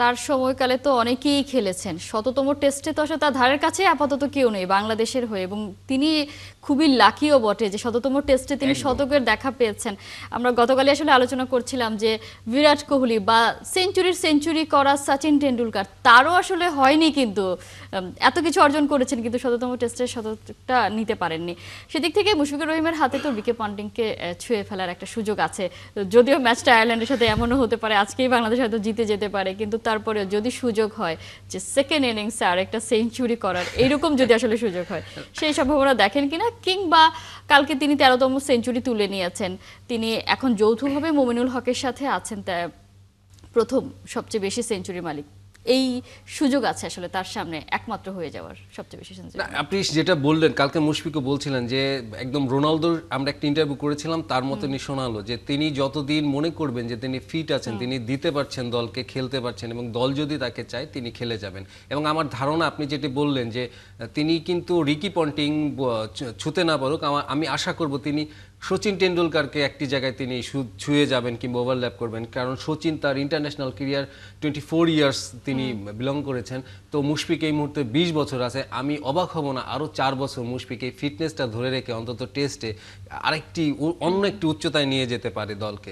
তার সময়কালে তো অনেকেই খেলেছেন, শততম টেস্টে তো আসলে তার ধারের কাছে আপাতত কেউ নেই বাংলাদেশের হয়ে, এবং তিনি খুবই লাকিও বটে যে শততম টেস্টে তিনি একদম। শতকের দেখা পেয়েছেন। আমরা গতকালই আসলে আলোচনা করছিলাম যে বিরাট কোহলি বা সেঞ্চুরি করা সচিন টেন্ডুলকার, তারও আসলে হয়নি, কিন্তু এত কিছু অর্জন করেছেন কিন্তু শততম টেস্টের শতকটা নিতে পারেননি। সেদিক থেকে মুশফিকুর রহিমের হাতে তো বিকে পন্টিংকে ছুঁয়ে ফেলার একটা সুযোগ আছে। যদিও ম্যাচটা আয়ারল্যান্ডের সাথে এমনও হতে পারে আজকেই বাংলাদেশ হয়তো জিতে যেতে পারে, কিন্তু তারপরে যদি সুযোগ হয় যে সেকেন্ড ইনিংসে আর একটা সেঞ্চুরি করার, এইরকম যদি আসলে সুযোগ হয়, সেই সম্ভাবনা দেখেন কিনা? কিংবা কালকে তিনি 13তম সেঞ্চুরি তুলে নিয়েছেন, তিনি এখন যৌথভাবে মুমিনুল হকের সাথে আছেন প্রথম সবচেয়ে বেশি সেঞ্চুরি মালিক। এই সুযোগ আছে আসলে তার সামনে একমাত্র হয়ে যাওয়ার সবচেয়ে বেশি সেঞ্চুরি। আপনি যেটা বললেন, কালকে মুশফিকও বলছিলেন যে একদম রোনালদোর আমরা একটা ইন্টারভিউ করেছিলাম, তার মতনই শোনালো যে তিনি যতদিন মনে করবেন যে তিনি ফিট আছেন, তিনি দিতে পারছেন দলকে, খেলতে পারছেন, এবং দল যদি তাকে চায় তিনি খেলে যাবেন। এবং আমার ধারণা আপনি যেটি বললেন যে তিনি কিন্তু রিকি পন্টিং ছুতে না পারুক, আমি আশা করব তিনি সচিন টেন্ডুলকারকে একটি জায়গায় তিনি ছুঁয়ে যাবেন কিংবা ওভারল্যাপ করবেন, কারণ সচিন তার ইন্টারন্যাশনাল ক্যারিয়ার 24 ইয়ার্স তিনি বিলং করেছেন। তো মুশফিক এই মুহূর্তে 20 বছর আছে, আমি অবাক হব না আরও 4 বছর মুশফিক এই ফিটনেসটা ধরে রেখে অন্তত টেস্টে অন্য একটি উচ্চতায় নিয়ে যেতে পারে দলকে।